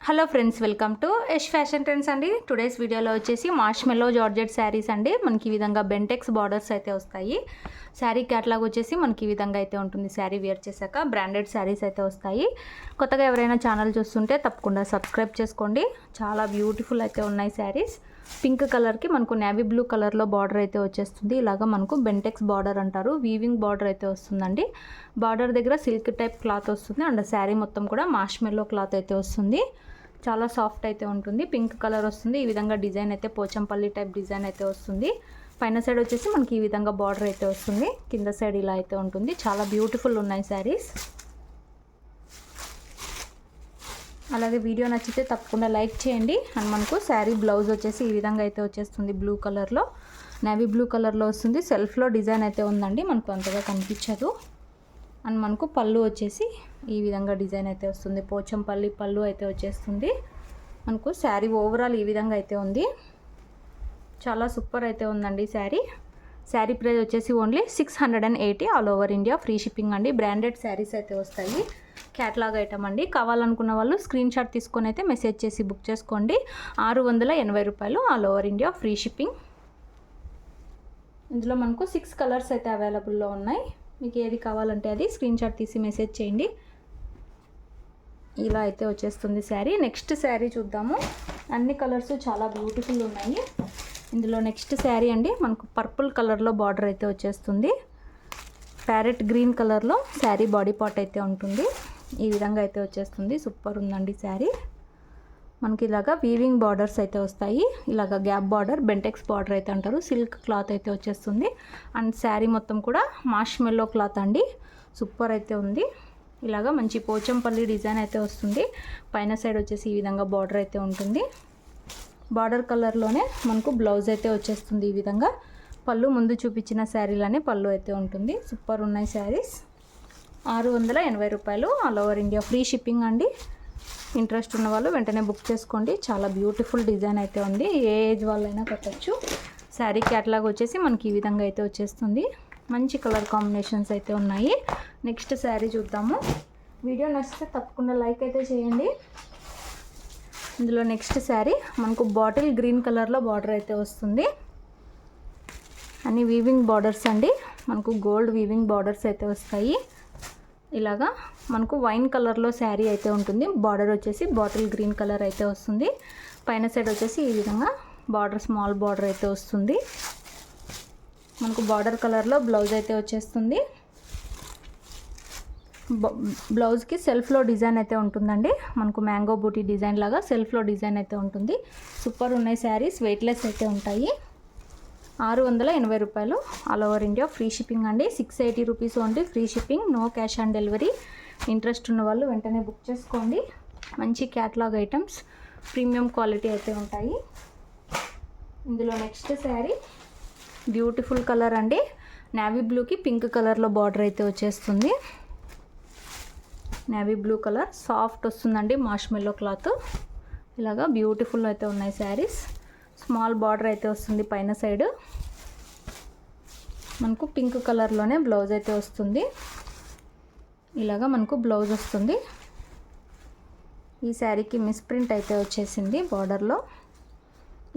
Hello friends, welcome to Yash fashion trends అండి. Today's వీడియోలో వచ్చేసి మార్ష్మెల్లో జార్జెట్ శారీస్ అండి. మనకి ఈ విధంగా బెంటెక్స్ బార్డర్స్ అయితే వస్తాయి. శారీ క్యాటలాగ్ వచ్చేసి మనకి ఈ విధంగా అయితే ఉంటుంది. శారీ వేర్ చేశాక బ్రాండెడ్ శారీస్ అయితే వస్తాయి. కొత్తగా ఎవరైనా ఛానల్ చూస్తుంటే తప్పకుండా సబ్స్క్రైబ్ చేసుకోండి. చాలా బ్యూటిఫుల్ అయితే ఉన్నాయి శారీస్. పింక్ కలర్కి మనకు నేవీ బ్లూ కలర్లో బార్డర్ అయితే వచ్చేస్తుంది. ఇలాగా మనకు బెంటెక్స్ బార్డర్ అంటారు. వీవింగ్ బార్డర్ అయితే వస్తుందండి. బార్డర్ దగ్గర సిల్క్ టైప్ క్లాత్ వస్తుంది అండ్ శారీ మొత్తం కూడా మార్ష్మెల్లో క్లాత్ అయితే వస్తుంది. చాలా సాఫ్ట్ అయితే ఉంటుంది. పింక్ కలర్ వస్తుంది. ఈ విధంగా డిజైన్ అయితే పోచంపల్లి టైప్ డిజైన్ అయితే వస్తుంది. పైన సైడ్ వచ్చేసి మనకి ఈ విధంగా బార్డర్ అయితే వస్తుంది. కింద సైడ్ ఇలా అయితే ఉంటుంది. చాలా బ్యూటిఫుల్ ఉన్నాయి శారీస్. అలాగే వీడియో నచ్చితే తప్పకుండా లైక్ చేయండి. అండ్ మనకు శారీ బ్లౌజ్ వచ్చేసి ఈ విధంగా అయితే వచ్చేస్తుంది. బ్లూ కలర్లో, నేవీ బ్లూ కలర్లో వస్తుంది. సెల్ఫ్లో డిజైన్ అయితే ఉందండి, మనకు అంతగా కనిపించదు. అండ్ మనకు పళ్ళు వచ్చేసి ఈ విధంగా డిజైన్ అయితే వస్తుంది. పోచంపల్లి పళ్ళు అయితే వచ్చేస్తుంది. మనకు శారీ ఓవరాల్ ఈ విధంగా అయితే ఉంది. చాలా సూపర్ అయితే ఉందండి శారీ. శారీ ప్రైస్ వచ్చేసి only 680 all over India, free shipping అండి. బ్రాండెడ్ శారీస్ అయితే వస్తాయి. క్యాటలాగ్ ఐటమ్ అండి. కావాలనుకున్న వాళ్ళు స్క్రీన్ షాట్ తీసుకొని అయితే మెసేజ్ చేసి బుక్ చేసుకోండి. 680 రూపాయలు, all over India, free shipping. ఇందులో మనకు 6 కలర్స్ అయితే అవైలబుల్లో ఉన్నాయి. మీకు ఏది కావాలంటే అది స్క్రీన్ షాట్ తీసి మెసేజ్ చేయండి. ఇలా అయితే వచ్చేస్తుంది శారీ. నెక్స్ట్ శారీ చూద్దాము. అన్ని కలర్స్ చాలా బ్యూటిఫుల్ ఉన్నాయి. ఇందులో నెక్స్ట్ శారీ అండి, మనకు పర్పుల్ కలర్లో బార్డర్ అయితే వచ్చేస్తుంది. ప్యారెట్ గ్రీన్ కలర్లో శారీ బాడీ పార్ట్ అయితే ఉంటుంది. ఈ విధంగా అయితే వచ్చేస్తుంది. సూపర్ ఉందండి శారీ. మనకి ఇలాగా వీవింగ్ బార్డర్స్ అయితే వస్తాయి. ఇలాగ గ్యాప్ బార్డర్, బెంటెక్స్ బార్డర్ అయితే అంటారు. సిల్క్ క్లాత్ అయితే వచ్చేస్తుంది. అండ్ శారీ మొత్తం కూడా మార్ష్మెల్లో క్లాత్ అండి. సూపర్ అయితే ఉంది. ఇలాగా మంచి పోచంపల్లి డిజైన్ అయితే వస్తుంది. పైన సైడ్ వచ్చేసి ఈ విధంగా బార్డర్ అయితే ఉంటుంది. బార్డర్ కలర్లోనే మనకు బ్లౌజ్ అయితే వచ్చేస్తుంది. ఈ విధంగా పళ్ళు ముందు చూపించిన శారీలోనే పళ్ళు అయితే ఉంటుంది. సూపర్ ఉన్నాయి శారీస్. 680 రూపాయలు, all over India, free shipping అండి. ఇంట్రెస్ట్ ఉన్న వాళ్ళు వెంటనే బుక్ చేసుకోండి. చాలా బ్యూటిఫుల్ డిజైన్ అయితే ఉంది. ఏ ఏజ్ వాళ్ళైనా కట్టచ్చు. శారీ క్యాటలాగ్ వచ్చేసి మనకి ఈ విధంగా అయితే వచ్చేస్తుంది. మంచి కలర్ కాంబినేషన్స్ అయితే ఉన్నాయి. నెక్స్ట్ శారీ చూద్దాము. వీడియో నచ్చితే తప్పకుండా లైక్ అయితే చేయండి. ఇందులో నెక్స్ట్ శారీ మనకు బాటిల్ గ్రీన్ కలర్లో బార్డర్ అయితే వస్తుంది. అన్ని వీవింగ్ బార్డర్స్ అండి. మనకు గోల్డ్ వీవింగ్ బార్డర్స్ అయితే వస్తాయి. ఇలాగా మనకు వైన్ కలర్లో శారీ అయితే ఉంటుంది. బార్డర్ వచ్చేసి బాటిల్ గ్రీన్ కలర్ అయితే వస్తుంది. పైన సైడ్ వచ్చేసి ఈ విధంగా బార్డర్, స్మాల్ బార్డర్ అయితే వస్తుంది. మనకు బార్డర్ కలర్లో బ్లౌజ్ అయితే వచ్చేస్తుంది. బ్లౌజ్కి సెల్ఫ్లో డిజైన్ అయితే ఉంటుందండి. మనకు మ్యాంగో బూటీ డిజైన్ లాగా సెల్ఫ్లో డిజైన్ అయితే ఉంటుంది. సూపర్ ఉన్నాయి శారీస్. వెయిట్లెస్ అయితే ఉంటాయి. 680 రూపాయలు, all over India, free shipping అండి. 680 rupees only, free shipping, no cash on delivery. Interest ఉన్న వాళ్ళు వెంటనే బుక్ చేసుకోండి. మంచి క్యాటలాగ్ ఐటమ్స్, ప్రీమియం క్వాలిటీ అయితే ఉంటాయి. ఇందులో నెక్స్ట్ శారీ బ్యూటిఫుల్ కలర్ అండి. నేవీ బ్లూకి పింక్ కలర్లో బార్డర్ అయితే వచ్చేస్తుంది. నేవీ బ్లూ కలర్ సాఫ్ట్ వస్తుందండి. మార్ష్మెల్లో క్లాత్. ఇలాగా బ్యూటిఫుల్ అయితే ఉన్నాయి శారీస్. స్మాల్ బార్డర్ అయితే వస్తుంది. పైన సైడ్ మనకు పింక్ కలర్లోనే బ్లౌజ్ అయితే వస్తుంది. ఇలాగా మనకు బ్లౌజ్ వస్తుంది. ఈ శారీకి మిస్ ప్రింట్ అయితే వచ్చేసింది బార్డర్లో.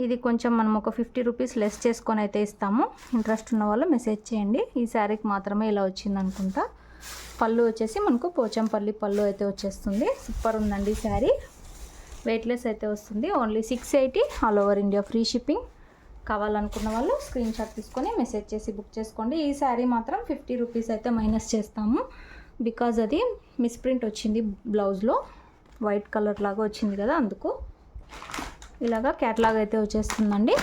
ఇది కొంచెం మనం ఒక 50 రూపీస్ లెస్ చేసుకొని అయితే ఇస్తాము. ఇంట్రెస్ట్ ఉన్న వాళ్ళు మెసేజ్ చేయండి. ఈ శారీకి మాత్రమే ఇలా వచ్చింది అనుకుంటా. పళ్ళు వచ్చేసి మనకు పోచంపల్లి పళ్ళు అయితే వచ్చేస్తుంది. సూపర్ ఉందండి శారీ. వెయిట్లెస్ అయితే వస్తుంది. Only 680, all over India, free shipping. కావాలనుకున్న వాళ్ళు స్క్రీన్ షాట్ తీసుకొని మెసేజ్ చేసి బుక్ చేసుకోండి. ఈ శారీ మాత్రం 50 రూపీస్ అయితే మైనస్ చేస్తాము. బికాజ్ అది మిస్ప్రింట్ వచ్చింది బ్లౌజ్లో. వైట్ కలర్ లాగా వచ్చింది కదా, అందుకు. ఇలాగా క్యాటలాగ్ అయితే వచ్చేస్తుందండి.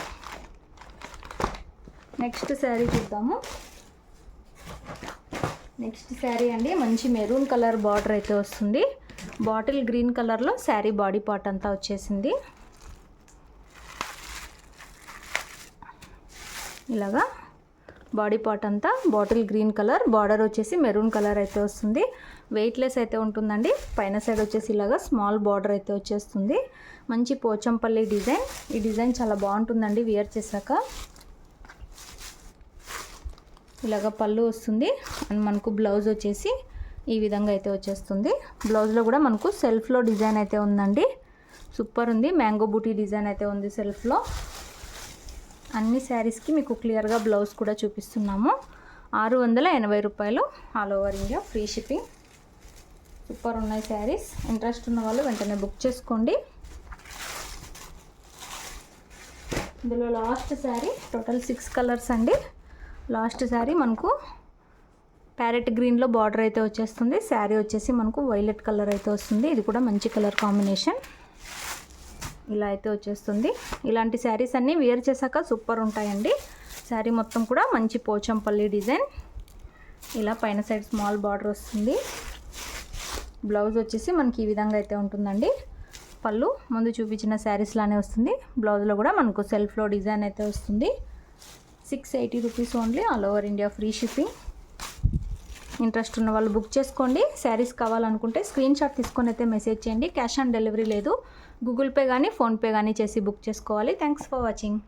నెక్స్ట్ శారీ చూద్దాము. నెక్స్ట్ శారీ అండి, మంచి మెరూన్ కలర్ బార్డర్ అయితే వస్తుంది. బాటిల్ గ్రీన్ కలర్లో శారీ బాడీ పార్ట్ అంతా వచ్చేసింది. ఇలాగా బాడీ పార్ట్ అంతా బాటిల్ గ్రీన్ కలర్, బార్డర్ వచ్చేసి మెరూన్ కలర్ అయితే వస్తుంది. వెయిట్లెస్ అయితే ఉంటుందండి. పైన సైడ్ వచ్చేసి ఇలాగా స్మాల్ బార్డర్ అయితే వచ్చేస్తుంది. మంచి పోచంపల్లి డిజైన్. ఈ డిజైన్ చాలా బాగుంటుందండి వేర్ చేశాక. ఇలాగ పళ్ళు వస్తుంది. అండ్ మనకు బ్లౌజ్ వచ్చేసి ఈ విధంగా అయితే వచ్చేస్తుంది. బ్లౌజ్లో కూడా మనకు సెల్ఫ్లో డిజైన్ అయితే ఉందండి. సూపర్ ఉంది. మ్యాంగో బూటీ డిజైన్ అయితే ఉంది సెల్ఫ్లో. అన్ని శారీస్కి మీకు క్లియర్గా బ్లౌజ్ కూడా చూపిస్తున్నాము. 680 రూపాయలు, all over India free shipping. Super ఉన్నాయి శారీస్. ఇంట్రెస్ట్ ఉన్న వాళ్ళు వెంటనే బుక్ చేసుకోండి. ఇందులో లాస్ట్ శారీ, టోటల్ 6 కలర్స్ అండి. లాస్ట్ శారీ మనకు ప్యారెట్ గ్రీన్లో బార్డర్ అయితే వచ్చేస్తుంది. శారీ వచ్చేసి మనకు వైలెట్ కలర్ అయితే వస్తుంది. ఇది కూడా మంచి కలర్ కాంబినేషన్. ఇలా అయితే వచ్చేస్తుంది. ఇలాంటి శారీస్ అన్నీ వేర్ చేశాక సూపర్ ఉంటాయండి. శారీ మొత్తం కూడా మంచి పోచంపల్లి డిజైన్. ఇలా పైన సైడ్ స్మాల్ బార్డర్ వస్తుంది. బ్లౌజ్ వచ్చేసి మనకి ఈ విధంగా అయితే ఉంటుందండి. పళ్ళు ముందు చూపించిన శారీస్ లానే వస్తుంది. బ్లౌజ్లో కూడా మనకు సెల్ఫ్లో డిజైన్ అయితే వస్తుంది. 680 rupees only, all over India free shipping. Interest ఉన్న వాళ్ళు బుక్ చేసుకోండి. శారీస్ కావాలనుకుంటే స్క్రీన్ షాట్ తీసుకొని అయితే మెసేజ్ చేయండి. క్యాష్ ఆన్ డెలివరీ లేదు. గూగుల్ పే కానీ ఫోన్పే కానీ చేసి బుక్ చేసుకోవాలి. Thanks for watching.